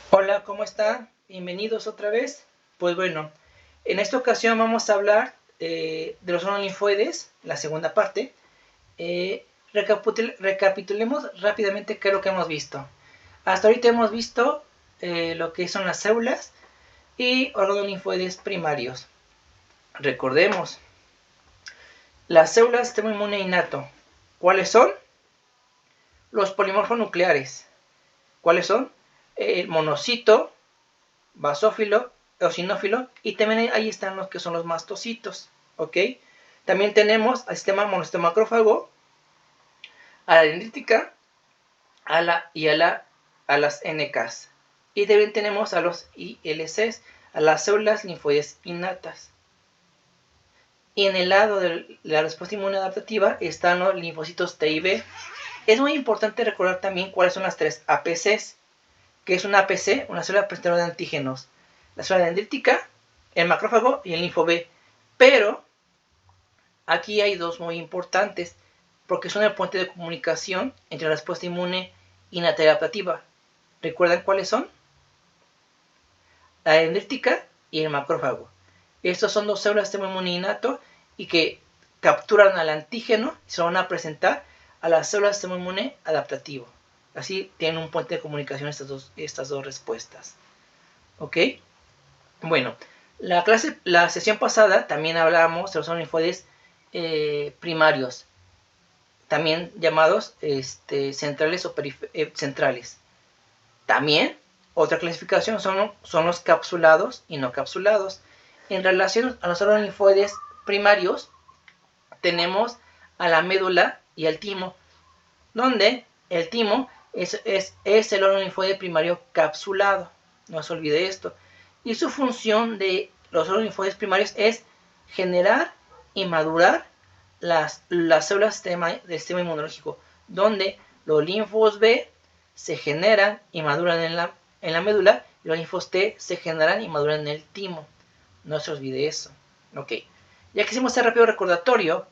Hola, ¿cómo están? Bienvenidos otra vez. Pues bueno, en esta ocasión vamos a hablar de los órganos linfoides, la segunda parte. Recapitulemos rápidamente qué es lo que hemos visto. Hasta ahorita hemos visto lo que son las células y órganos linfoides primarios. Recordemos, las células del sistema inmune innato. ¿Cuáles son? Los polimorfos nucleares. ¿Cuáles son? El monocito, basófilo, eosinófilo, y también ahí están los que son los mastocitos, ¿ok? También tenemos al sistema monocito-macrófago, a la dendrítica, a las NKs. Y también tenemos a los ILCs, a las células linfoides innatas. Y en el lado de la respuesta inmune adaptativa están los linfocitos T y B. Es muy importante recordar también cuáles son las tres APCs. Que es una APC, una célula presentadora de antígenos. La célula dendrítica, el macrófago y el linfo B. Pero aquí hay dos muy importantes, porque son el puente de comunicación entre la respuesta inmune y la adaptativa. ¿Recuerdan cuáles son? La dendrítica y el macrófago. Estos son dos células de sistema inmune innato y que capturan al antígeno y se lo van a presentar a las células del sistema inmune adaptativo. Así tienen un puente de comunicación estas dos respuestas. ¿Ok? Bueno, la sesión pasada también hablábamos de los órganos linfoides primarios, también llamados centrales o centrales. También otra clasificación son los capsulados y no capsulados. En relación a los órganos linfoides primarios, tenemos a la médula y al timo, donde el timo es el órgano linfoide primario capsulado. No se olvide esto. Y su función de los órganos linfoides primarios es generar y madurar las células del sistema inmunológico, donde los linfos B se generan y maduran en la médula y los linfos T se generan y maduran en el timo. No se olvide eso. Ok. Ya que hicimos este rápido recordatorio,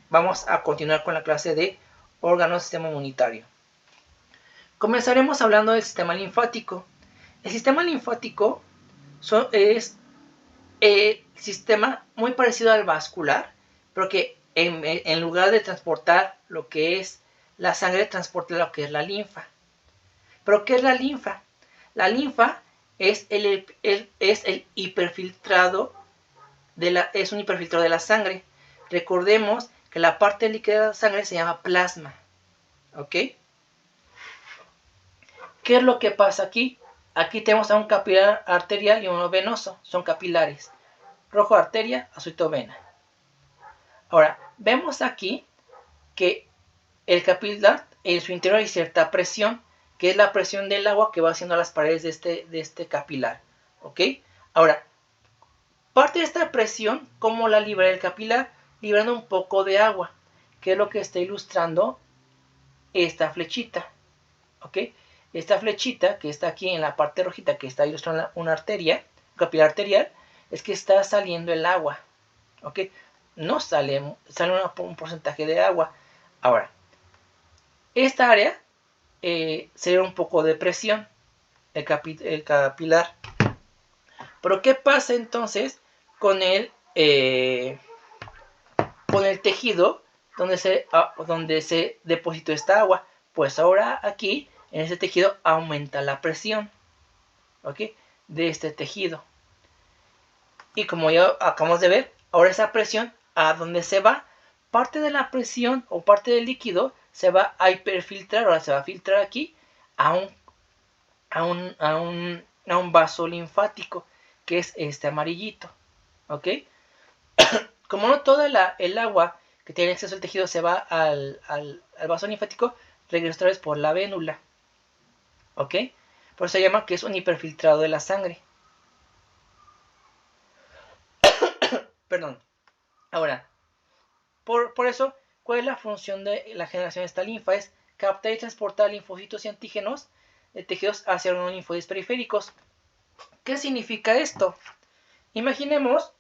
vamos a continuar con la clase de órganos del sistema inmunitario. Comenzaremos hablando del sistema linfático. El sistema linfático es sistema muy parecido al vascular, pero que en lugar de transportar lo que es la sangre, transporta lo que es la linfa. ¿Pero qué es la linfa? La linfa es el hiperfiltrado es un hiperfiltrado de la sangre. Recordemos que la parte líquida de la sangre se llama plasma. ¿Ok? ¿Qué es lo que pasa aquí? Aquí tenemos a un capilar arterial y uno venoso. Son capilares. Rojo arteria, azulito vena. Ahora, vemos aquí que el capilar en su interior hay cierta presión, que es la presión del agua que va haciendo las paredes de este capilar. ¿Ok? Ahora, parte de esta presión, ¿cómo la libera el capilar? Liberando un poco de agua, que es lo que está ilustrando esta flechita. ¿Ok? Esta flechita que está aquí en la parte rojita, que está ilustrando una arteria, un capilar arterial, es que está saliendo el agua. ¿Ok? No sale un porcentaje de agua. Ahora, esta área sería un poco de presión, el capilar. Pero ¿qué pasa entonces con con el tejido donde se depositó esta agua? Pues ahora aquí, en este tejido, aumenta la presión, ¿ok? De este tejido. Y como ya acabamos de ver, ahora esa presión, ¿a dónde se va? Parte de la presión o parte del líquido se va a hiperfiltrar, ahora se va a filtrar aquí a un vaso linfático, que es este amarillito, ¿ok? Como no toda el agua que tiene acceso al tejido se va al vaso linfático, regresa otra vez por la vénula, ¿ok? Por eso se llama que es un hiperfiltrado de la sangre. Perdón. Ahora, por eso, ¿cuál es la función de la generación de esta linfa? Es captar y transportar linfocitos y antígenos de tejidos hacia los linfoides periféricos. ¿Qué significa esto? Imaginemos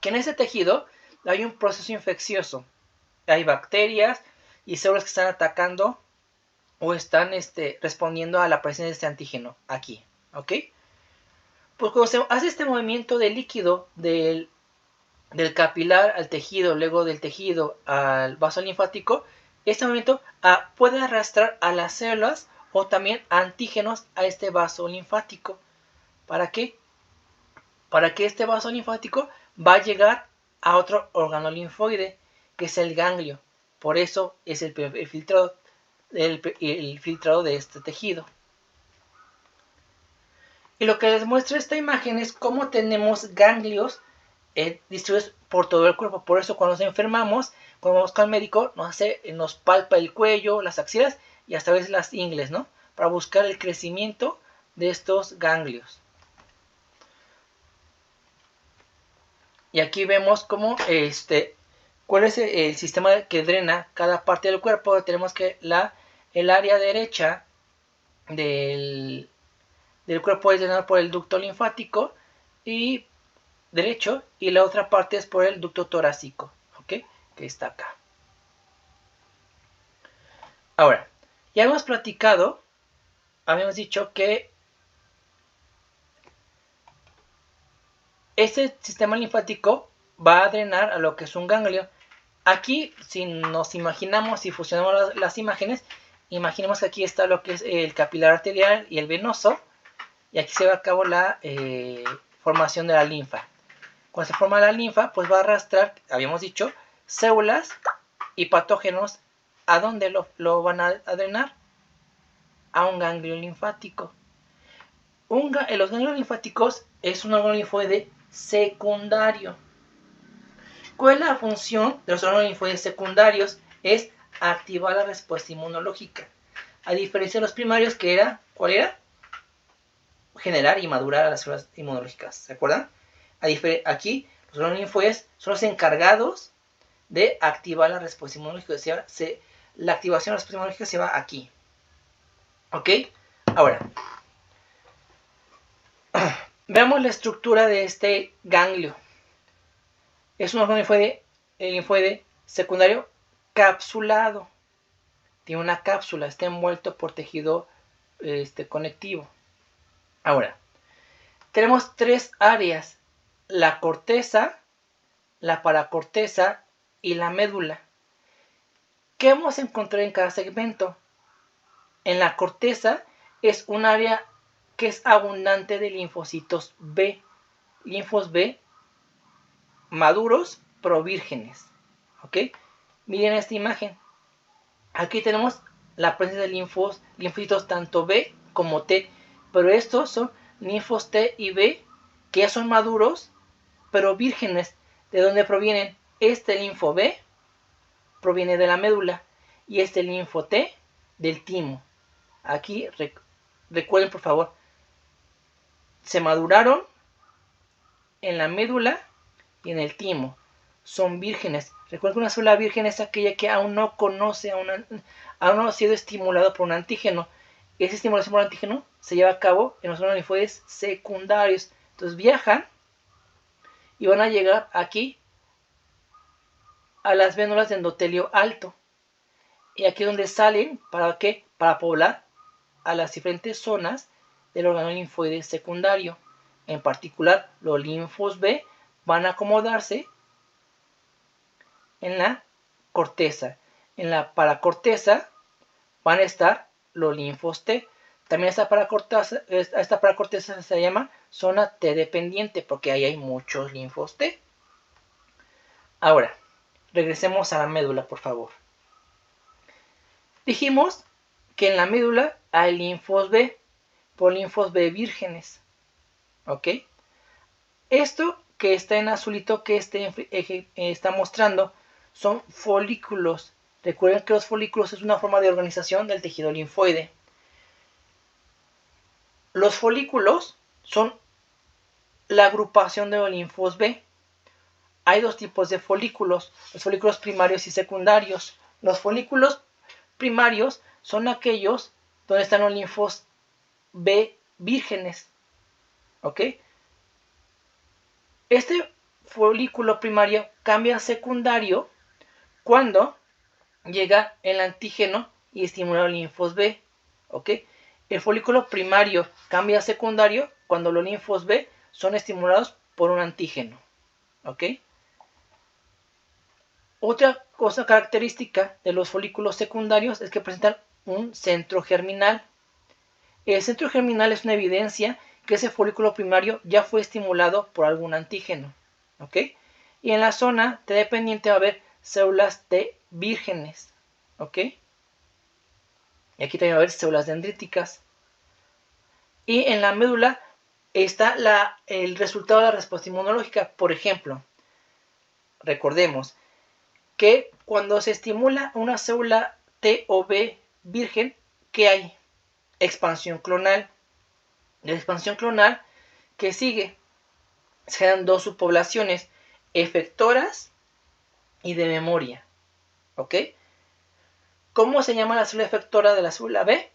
que en ese tejido hay un proceso infeccioso. Hay bacterias y células que están atacando o están respondiendo a la presencia de este antígeno aquí, ¿ok? Pues cuando se hace este movimiento de líquido del capilar al tejido, luego del tejido al vaso linfático, este movimiento puede arrastrar a las células o también antígenos a este vaso linfático. ¿Para qué? Para que este vaso linfático va a llegar a otro órgano linfoide, que es el ganglio. Por eso es el filtrado de este tejido. Y lo que les muestra esta imagen es cómo tenemos ganglios distribuidos por todo el cuerpo. Por eso cuando nos enfermamos, cuando vamos al médico, nos palpa el cuello, las axilas y hasta a veces las ingles, ¿no? Para buscar el crecimiento de estos ganglios. Y aquí vemos cómo cuál es el sistema que drena cada parte del cuerpo. Tenemos que el área derecha del cuerpo es drenado por el ducto linfático y derecho, y la otra parte es por el ducto torácico, ¿ok? Que está acá. Ahora, ya hemos platicado, habíamos dicho que este sistema linfático va a drenar a lo que es un ganglio. Aquí, si nos imaginamos, si fusionamos las imágenes, imaginemos que aquí está lo que es el capilar arterial y el venoso, y aquí se va a cabo la formación de la linfa. Cuando se forma la linfa, pues va a arrastrar, habíamos dicho, células y patógenos. ¿A dónde lo van a drenar? A un ganglio linfático. Los ganglios linfáticos es un órgano linfoide secundario. ¿Cuál es la función de los órganos linfoides secundarios? Es activar la respuesta inmunológica. A diferencia de los primarios, que era, ¿cuál era? Generar y madurar a las células inmunológicas. ¿Se acuerdan? Aquí, los órganos linfoides son los encargados de activar la respuesta inmunológica. La activación de la respuesta inmunológica se va aquí. ¿Ok? Ahora, veamos la estructura de este ganglio. Es un órgano linfoide secundario capsulado. Tiene una cápsula, está envuelto por tejido conectivo. Ahora, tenemos tres áreas: la corteza, la paracorteza y la médula. ¿Qué vamos a encontrar en cada segmento? En la corteza es un área que es abundante de linfocitos B. Linfos B maduros pero vírgenes. ¿Ok? Miren esta imagen. Aquí tenemos la presencia de linfocitos tanto B como T. Pero estos son linfos T y B que ya son maduros pero vírgenes. ¿De dónde provienen? Este linfo B proviene de la médula y este linfo T del timo. Aquí recuerden por favor, se maduraron en la médula y en el timo. Son vírgenes. Recuerden que una célula virgen es aquella que aún no conoce, aún no ha sido estimulado por un antígeno. Esa estimulación por un antígeno se lleva a cabo en los órganos linfoides secundarios. Entonces viajan y van a llegar aquí a las vénulas de endotelio alto. Y aquí es donde salen, ¿para qué? Para poblar a las diferentes zonas del órgano linfoide secundario. En particular, los linfos B van a acomodarse en la corteza. En la paracorteza van a estar los linfos T. También esta paracorteza se llama zona T dependiente porque ahí hay muchos linfos T. Ahora, regresemos a la médula, por favor. Dijimos que en la médula hay linfos B, por linfos B vírgenes. ¿Ok? Esto que está en azulito que está mostrando son folículos. Recuerden que los folículos es una forma de organización del tejido linfoide. Los folículos son la agrupación de los linfos B. Hay dos tipos de folículos, los folículos primarios y secundarios. Los folículos primarios son aquellos donde están los linfos B vírgenes. ¿Ok? Este folículo primario cambia a secundario cuando llega el antígeno y estimular linfos B. ¿Ok? El folículo primario cambia a secundario cuando los linfos B son estimulados por un antígeno. ¿Ok? Otra cosa característica de los folículos secundarios es que presentan un centro germinal. El centro germinal es una evidencia que ese folículo primario ya fue estimulado por algún antígeno. ¿Ok? Y en la zona T dependiente va a haber células T vírgenes. ¿Ok? Y aquí también va a haber células dendríticas. Y en la médula está el resultado de la respuesta inmunológica. Por ejemplo, recordemos que cuando se estimula una célula T o B virgen, ¿qué hay? Expansión clonal. La expansión clonal que sigue se dan dos subpoblaciones, efectoras y de memoria. ¿Ok? ¿Cómo se llama la célula efectora de la célula B?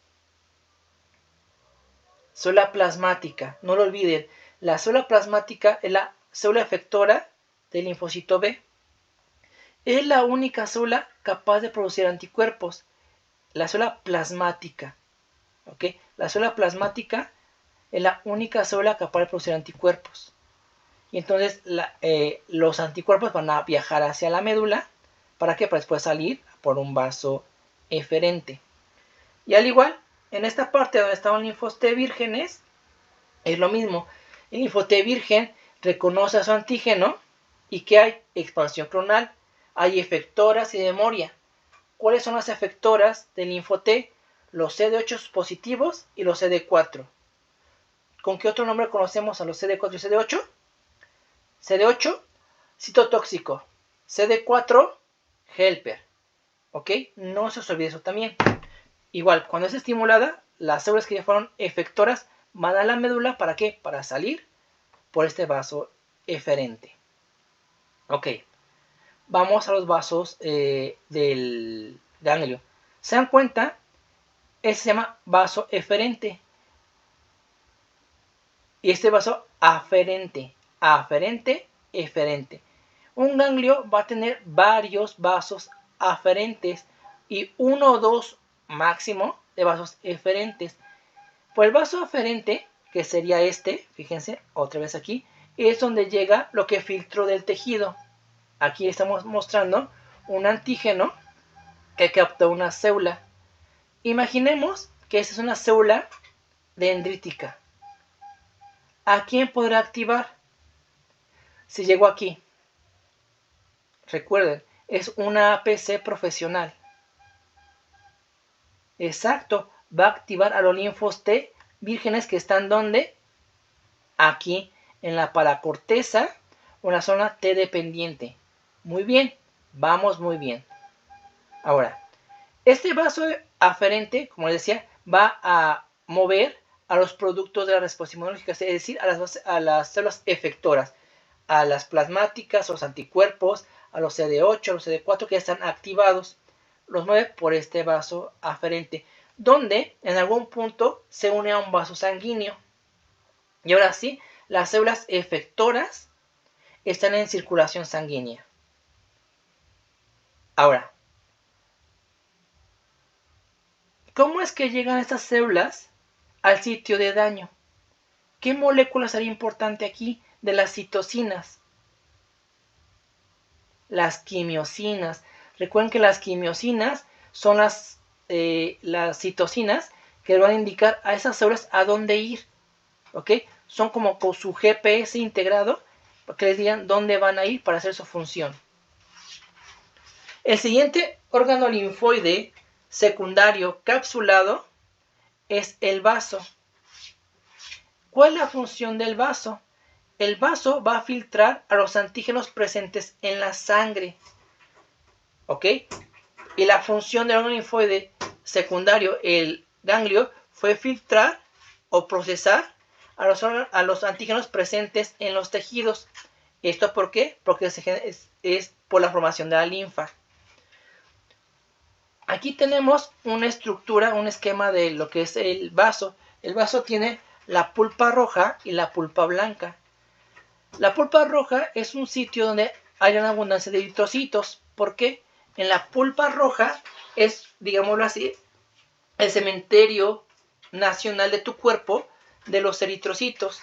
Célula plasmática. No lo olviden, la célula plasmática es la célula efectora del linfocito B. Es la única célula capaz de producir anticuerpos. La célula plasmática. ¿Ok? La célula plasmática es la única célula capaz de producir anticuerpos. Y entonces los anticuerpos van a viajar hacia la médula. ¿Para qué? Para después salir por un vaso eferente. Y al igual, en esta parte donde estaban linfos T vírgenes, es lo mismo. El linfo T virgen reconoce a su antígeno. ¿Y qué hay? Expansión clonal. Hay efectoras y de memoria. ¿Cuáles son las efectoras del linfo T? Los CD8 positivos y los CD4. ¿Con qué otro nombre conocemos a los CD4 y CD8? CD8, citotóxico. CD4, helper. ¿Ok? No se os olvide eso también. Igual, cuando es estimulada, las células que ya fueron efectoras van a la médula. ¿Para qué? Para salir por este vaso eferente. Ok. Vamos a los vasos del ganglio. ¿Se dan cuenta? Este se llama vaso eferente. Y este vaso aferente. Aferente, eferente. Un ganglio va a tener varios vasos aferentes y uno o dos máximo de vasos eferentes. Pues el vaso aferente, que sería este, fíjense, otra vez aquí, es donde llega lo que filtró del tejido. Aquí estamos mostrando un antígeno que captó una célula. Imaginemos que esta es una célula dendrítica. ¿A quién podrá activar? Si llegó aquí. Recuerden, es una APC profesional. Exacto, va a activar a los linfos T vírgenes que están ¿dónde? Aquí, en la paracorteza o en la zona T dependiente. Muy bien, vamos muy bien. Ahora, este vaso aferente, como les decía, va a mover a los productos de la respuesta inmunológica, es decir, a las células efectoras, a las plasmáticas, a los anticuerpos, a los CD8, a los CD4 que ya están activados. Los mueve por este vaso aferente, donde en algún punto se une a un vaso sanguíneo. Y ahora sí, las células efectoras están en circulación sanguínea. Ahora, ¿cómo es que llegan estas células al sitio de daño? ¿Qué molécula sería importante aquí de las citocinas? Las quimiosinas. Recuerden que las quimiosinas son las citocinas que van a indicar a esas células a dónde ir. ¿Ok? Son como con su GPS integrado para que les digan dónde van a ir para hacer su función. El siguiente órgano linfoide secundario capsulado es el vaso. ¿Cuál es la función del vaso? El vaso va a filtrar a los antígenos presentes en la sangre. ¿Ok? Y la función del órgano linfoide secundario, el ganglio, fue filtrar o procesar a los antígenos presentes en los tejidos. ¿Esto por qué? Porque es por la formación de la linfa. Aquí tenemos una estructura, un esquema de lo que es el vaso. El vaso tiene la pulpa roja y la pulpa blanca. La pulpa roja es un sitio donde hay una abundancia de eritrocitos. ¿Por qué? En la pulpa roja es, digámoslo así, el cementerio nacional de tu cuerpo de los eritrocitos.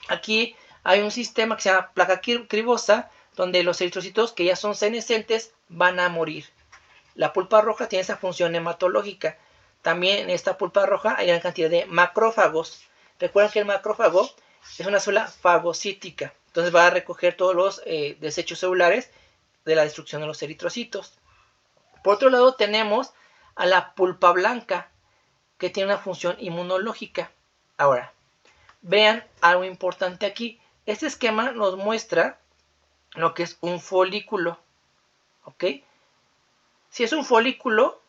Aquí hay un sistema que se llama placa cribosa, donde los eritrocitos que ya son senescentes van a morir. La pulpa roja tiene esa función hematológica. También en esta pulpa roja hay gran cantidad de macrófagos. Recuerden que el macrófago es una célula fagocítica. Entonces va a recoger todos los desechos celulares de la destrucción de los eritrocitos. Por otro lado tenemos a la pulpa blanca, que tiene una función inmunológica. Ahora, vean algo importante aquí. Este esquema nos muestra lo que es un folículo. ¿Ok? Si es un folículo,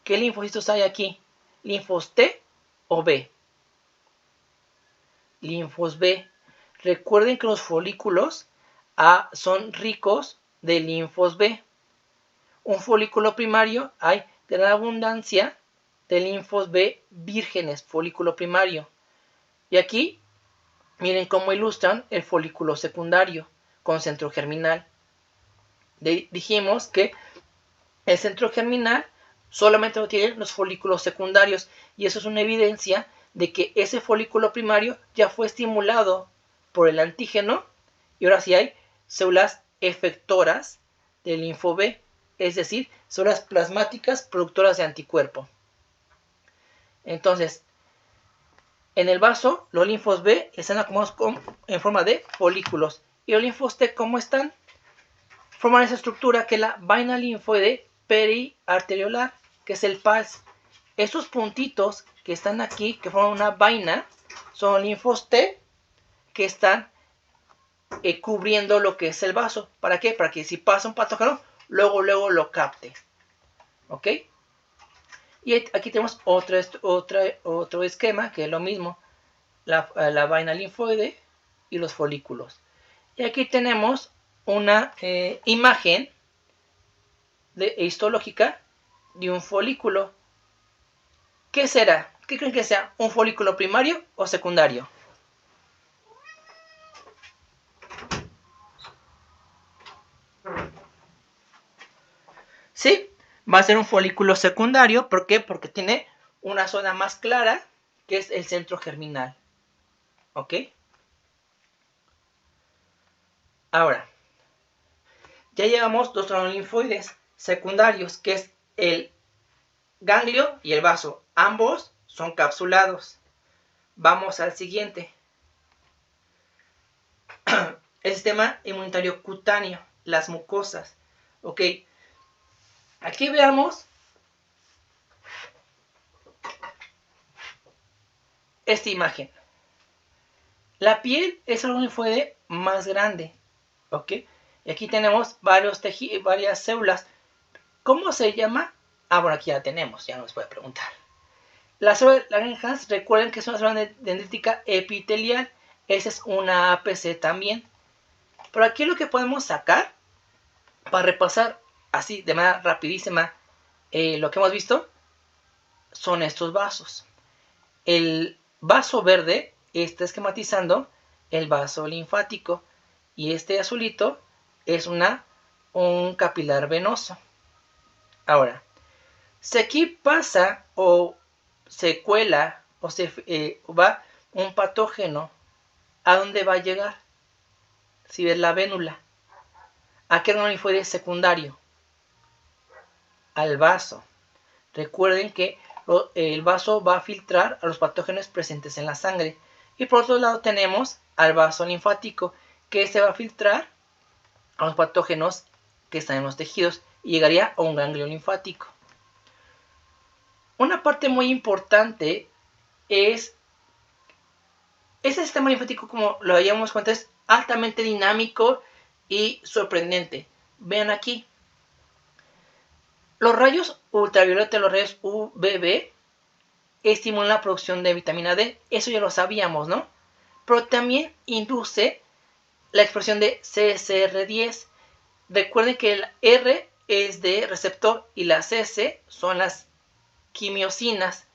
¿qué linfocitos hay aquí? ¿Linfos T o B? Linfos B. Recuerden que los folículos A son ricos de linfos B. Un folículo primario hay gran abundancia de linfos B vírgenes, folículo primario. Y aquí, miren cómo ilustran el folículo secundario con centro germinal. Dijimos que el centro germinal solamente lo tienen los folículos secundarios, y eso es una evidencia de que ese folículo primario ya fue estimulado por el antígeno, y ahora sí hay células efectoras del linfo B, es decir, células plasmáticas productoras de anticuerpo. Entonces, en el vaso, los linfos B están acomodados en forma de folículos, y los linfos T, ¿cómo están? Forman esa estructura que es la vaina linfoide periarteriolar, que es el PALS. Estos puntitos que están aquí, que forman una vaina, son linfos T que están cubriendo lo que es el vaso. ¿Para qué? Para que si pasa un patógeno, luego lo capte. ¿Ok? Y aquí tenemos otro esquema, que es lo mismo. La vaina linfoide y los folículos. Y aquí tenemos una imagen histológica de un folículo. ¿Qué será? ¿Qué creen que sea? ¿Un folículo primario o secundario? Sí, va a ser un folículo secundario. ¿Por qué? Porque tiene una zona más clara, que es el centro germinal. ¿Ok? Ahora, ya llevamos dos granulos linfoides secundarios, que es el ganglio y el vaso. Ambos son capsulados. Vamos al siguiente. El sistema inmunitario cutáneo, las mucosas. Ok, aquí veamos esta imagen. La piel es el linfoide más grande. Ok, y aquí tenemos varias células. ¿Cómo se llama? Ah, bueno, aquí ya tenemos, ya nos puede preguntar. La célula Langerhans, recuerden que es una célula dendrítica epitelial. Esa es una APC también. Pero aquí lo que podemos sacar, para repasar así de manera rapidísima lo que hemos visto, son estos vasos. El vaso verde está esquematizando el vaso linfático, y este azulito es un capilar venoso. Ahora, si aquí pasa o se cuela o se va un patógeno, ¿a dónde va a llegar? Si ves la vénula, ¿a qué órgano linfoide secundario? Al vaso. Recuerden que el vaso va a filtrar a los patógenos presentes en la sangre. Y por otro lado tenemos al vaso linfático, que este va a filtrar a los patógenos que están en los tejidos y llegaría a un ganglio linfático. Una parte muy importante es ese sistema linfático, como lo habíamos contado, es altamente dinámico y sorprendente. Vean aquí. Los rayos ultravioleta, los rayos UVB, estimulan la producción de vitamina D. Eso ya lo sabíamos, ¿no? Pero también induce la expresión de CCR10. Recuerden que el R es de receptor y las CC son las quimiosinas.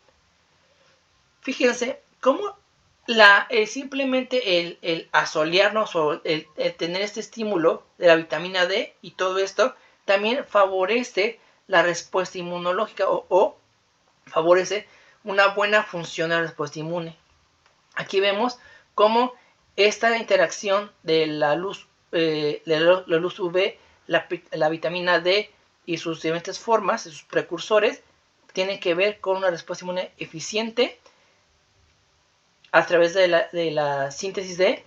Fíjense cómo simplemente el asolearnos o el tener este estímulo de la vitamina D y todo esto también favorece la respuesta inmunológica o favorece una buena función de la respuesta inmune. Aquí vemos cómo esta interacción de la luz UV, la vitamina D y sus diferentes formas, sus precursores, tienen que ver con una respuesta inmune eficiente a través de la síntesis de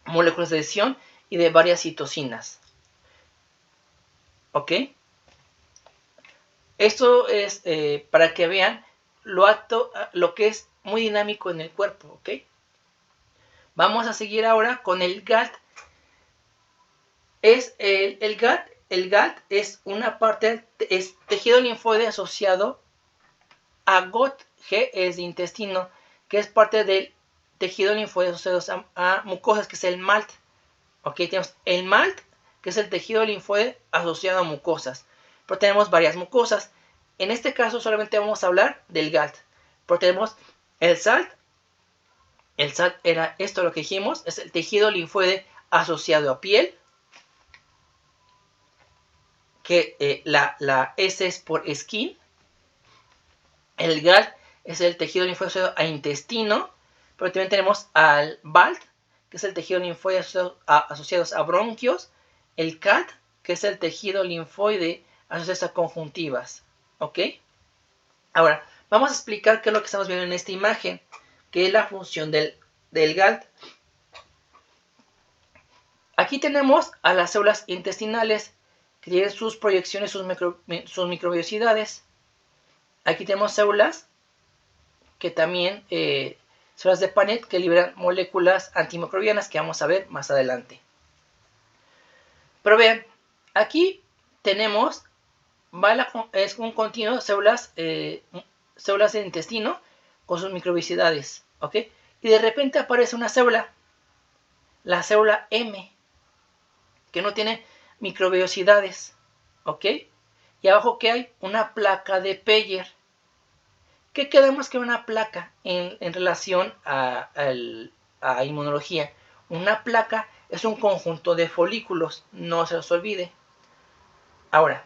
moléculas de adhesión y de varias citocinas. ¿Ok? Esto es para que vean lo que es muy dinámico en el cuerpo. ¿Ok? Vamos a seguir ahora con el GALT. El GALT es una parte, es tejido linfoide asociado a GOT. G es de intestino, que es parte del tejido linfoide asociado a mucosas, que es el MALT. Ok, tenemos el MALT, que es el tejido linfoide asociado a mucosas. Pero tenemos varias mucosas. En este caso solamente vamos a hablar del GALT. Pero tenemos el SALT. El SALT era esto lo que dijimos, es el tejido linfoide asociado a piel. Que la S es por skin. El GALT es el tejido linfoide asociado a intestino. Pero también tenemos al BALT, que es el tejido linfoide asociado a bronquios. El CAT, que es el tejido linfoide asociado a conjuntivas. ¿Ok? Ahora, vamos a explicar qué es lo que estamos viendo en esta imagen, que es la función del GALT. Aquí tenemos a las células intestinales, que tienen sus proyecciones, sus microbiosidades. Aquí tenemos células que también, células de Paneth, que liberan moléculas antimicrobianas que vamos a ver más adelante. Pero vean, aquí tenemos, es un continuo de células del intestino con sus microbiosidades, ¿ok? Y de repente aparece una célula, la célula M, que no tiene microbiosidades, ¿ok? Y abajo, ¿qué hay? Una placa de Peyer. ¿Qué quedamos que una placa en relación a inmunología? Una placa es un conjunto de folículos, no se los olvide. Ahora,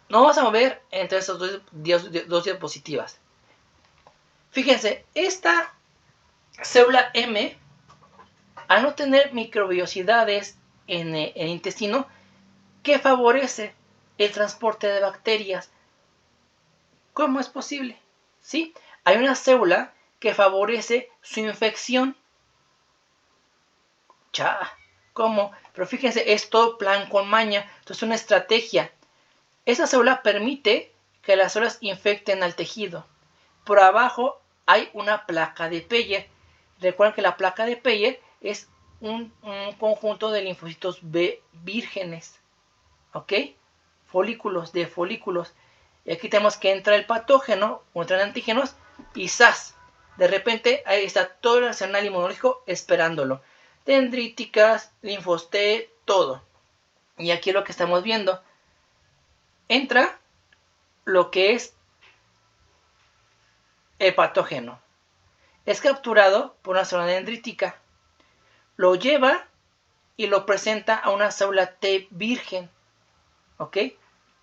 nos vamos a mover entre estas dos diapositivas. Fíjense, esta célula M, al no tener microbiosidades en el intestino, ¿qué favorece? El transporte de bacterias. ¿Cómo es posible? ¿Sí? Hay una célula que favorece su infección. ¿Cómo? Pero fíjense, es todo plan con maña. Esto es una estrategia. Esa célula permite que las células infecten al tejido. Por abajo hay una placa de Peyer. Recuerden que la placa de Peyer es un conjunto de linfocitos B vírgenes. ¿Ok? Folículos de folículos. Y aquí tenemos que entra el patógeno, o entran antígenos, y ¡zas! De repente ahí está todo el arsenal inmunológico esperándolo. Dendríticas, linfos T, todo. Y aquí lo que estamos viendo. Entra lo que es el patógeno. Es capturado por una célula dendrítica. Lo lleva y lo presenta a una célula T virgen. ¿Ok?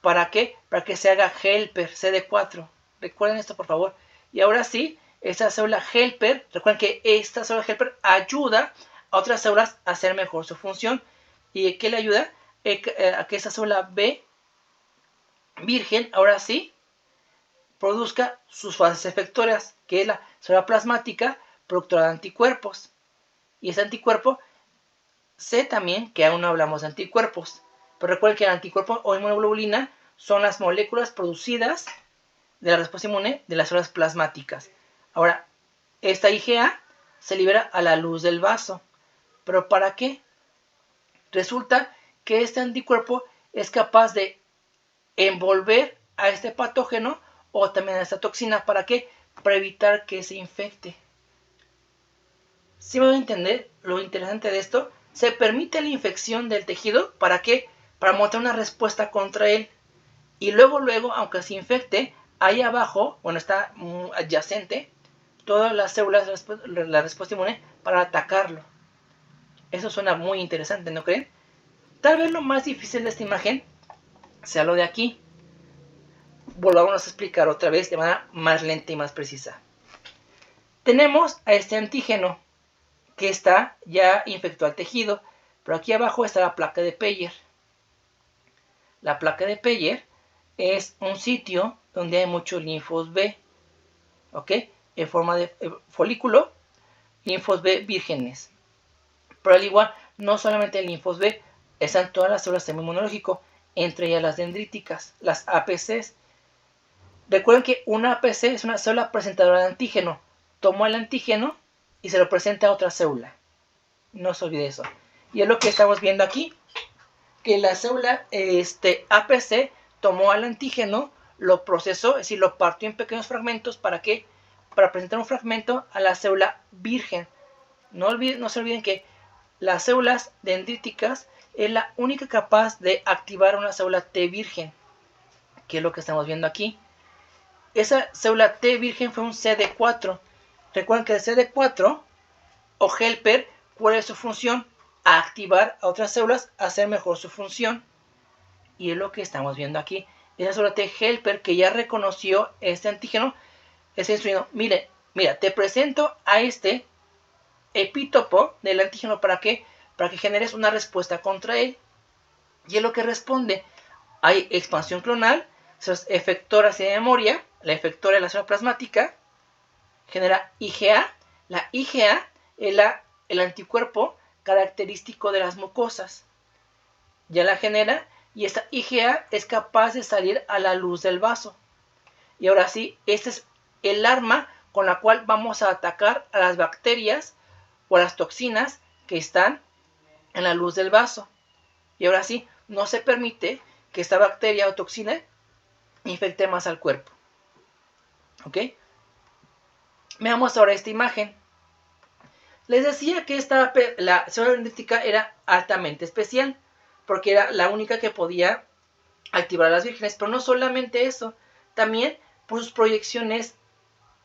¿Para qué? Para que se haga helper CD4. Recuerden esto, por favor. Y ahora sí, esta célula helper, recuerden que esta célula helper ayuda a otras células a hacer mejor su función. ¿Y qué le ayuda? A que esta célula B virgen, ahora sí, produzca sus fases efectoras, que es la célula plasmática productora de anticuerpos. Y ese anticuerpo, sé también que aún no hablamos de anticuerpos, pero recuerden que el anticuerpo o inmunoglobulina son las moléculas producidas de la respuesta inmune de las células plasmáticas. Ahora, esta IgA se libera a la luz del vaso. ¿Pero para qué? Resulta que este anticuerpo es capaz de envolver a este patógeno o también a esta toxina. ¿Para qué? Para evitar que se infecte. ¿Sí van a entender lo interesante de esto? Se permite la infección del tejido. ¿Para qué? Para mostrar una respuesta contra él. Y luego, aunque se infecte, ahí abajo, bueno, está adyacente, todas las células de la respuesta inmune para atacarlo. Eso suena muy interesante, ¿no creen? Tal vez lo más difícil de esta imagen sea lo de aquí. volvamos a explicar otra vez de manera más lenta y más precisa. Tenemos a este antígeno que está ya infectó al tejido, pero aquí abajo está la placa de Peyer. La placa de Peyer es un sitio donde hay muchos linfos B, ¿ok? En forma de folículo, linfos B vírgenes. Pero al igual, no solamente linfos B, están todas las células del sistema inmunológico, entre ellas las dendríticas, las APCs. Recuerden que una APC es una célula presentadora de antígeno. Toma el antígeno y se lo presenta a otra célula. No se olvide eso. Y es lo que estamos viendo aquí, que la célula APC tomó al antígeno, lo procesó, es decir, lo partió en pequeños fragmentos. ¿Para qué? Para presentar un fragmento a la célula virgen. No se olviden que las células dendríticas es la única capaz de activar una célula T virgen, que es lo que estamos viendo aquí. Esa célula T virgen fue un CD4. Recuerden que el CD4 o helper, ¿cuál es su función? A activar a otras células a hacer mejor su función. Y es lo que estamos viendo aquí. Esa célula T helper que ya reconoció este antígeno está instruyendo, mira, te presento a este epítopo del antígeno. ¿Para qué? Para que generes una respuesta contra él. Y es lo que responde. Hay expansión clonal, efectoras de memoria, la efectora de la célula plasmática, genera IgA. La IgA es el anticuerpo característico de las mucosas. Ya la genera y esta IgA es capaz de salir a la luz del vaso. Y ahora sí, este es el arma con la cual vamos a atacar a las bacterias o a las toxinas que están en la luz del vaso. Y ahora sí, no se permite que esta bacteria o toxina infecte más al cuerpo. ¿Ok? Veamos ahora esta imagen. Les decía que la célula dendrítica era altamente especial, porque era la única que podía activar a las vírgenes. Pero no solamente eso, también por sus proyecciones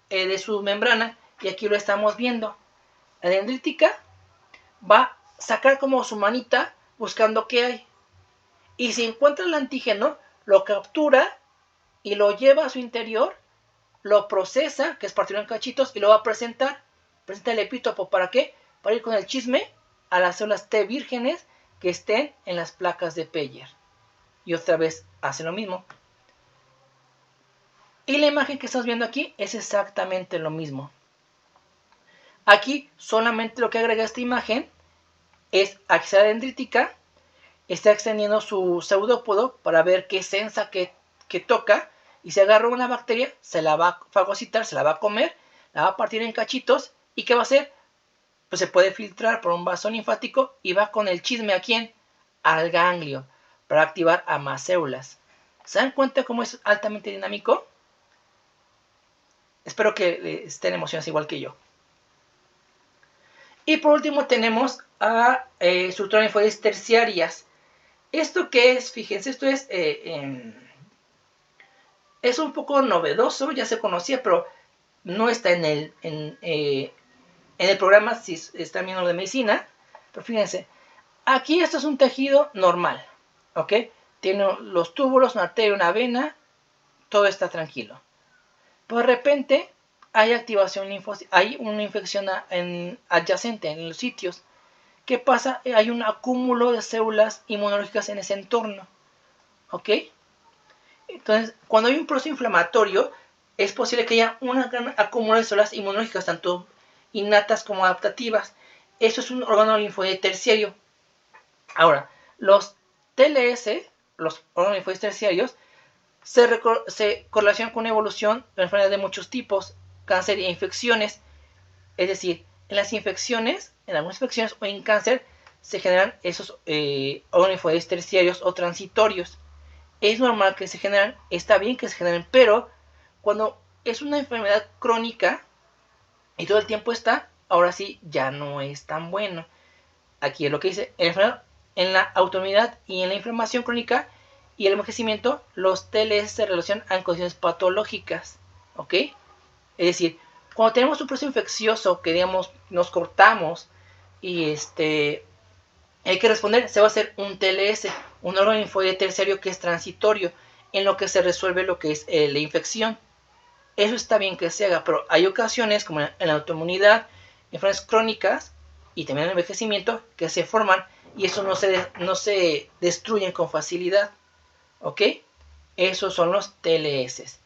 de su membrana, y aquí lo estamos viendo. La dendrítica va a sacar como su manita buscando qué hay. Y si encuentra el antígeno, lo captura y lo lleva a su interior, lo procesa, que es partido en cachitos, y lo va a presentar. Presenta el epítopo. ¿Para qué? Para ir con el chisme a las células T vírgenes que estén en las placas de Peyer. Y otra vez hace lo mismo. Y la imagen que estamos viendo aquí es exactamente lo mismo. Aquí solamente lo que agrega esta imagen es axila dendrítica. Está extendiendo su pseudópodo para ver qué sensa que toca. Y si agarra una bacteria, se la va a fagocitar, se la va a comer, la va a partir en cachitos. ¿Y qué va a hacer? Pues se puede filtrar por un vaso linfático y va con el chisme ¿a quién? Al ganglio, para activar a más células. ¿Se dan cuenta cómo es altamente dinámico? Espero que estén emocionados igual que yo. Y por último tenemos a estructuras linfoides terciarias. ¿Esto qué es? Fíjense, esto es un poco novedoso, ya se conocía, pero no está en el programa si están viendo de medicina. Pero fíjense, aquí esto es un tejido normal, ¿ok? Tiene los túbulos, una arteria, una vena, todo está tranquilo. Pero de repente hay activación linfócita, hay una infección adyacente en los sitios. ¿Qué pasa? Hay un acúmulo de células inmunológicas en ese entorno, ¿ok? Entonces, cuando hay un proceso inflamatorio, es posible que haya un gran acúmulo de células inmunológicas, tanto innatas como adaptativas. Eso es un órgano linfoide terciario. Ahora, los TLS, los órganos linfoides terciarios, se correlacionan con una evolución de enfermedades de muchos tipos, cáncer e infecciones. Es decir, en las infecciones, en algunas infecciones o en cáncer, se generan esos órganos linfoides terciarios o transitorios. Es normal que se generen, está bien que se generen, pero cuando es una enfermedad crónica y todo el tiempo está, ahora sí ya no es tan bueno. Aquí es lo que dice, en la autoinmunidad y en la inflamación crónica y el envejecimiento, los TLS se relacionan a condiciones patológicas, ¿ok? Es decir, cuando tenemos un proceso infeccioso que, digamos, nos cortamos y hay que responder, se va a hacer un TLS, un órgano linfoide terciario que es transitorio. en lo que se resuelve lo que es la infección. Eso está bien que se haga, pero hay ocasiones, como en la autoinmunidad, enfermedades crónicas y también el envejecimiento, que se forman y eso no se destruyen con facilidad. ¿Ok? Esos son los TLS.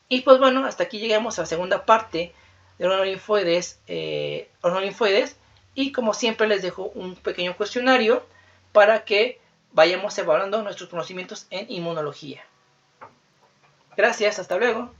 Y pues bueno, hasta aquí llegamos a la segunda parte de los linfoides. Y como siempre les dejo un pequeño cuestionario para que vayamos evaluando nuestros conocimientos en inmunología. Gracias, hasta luego.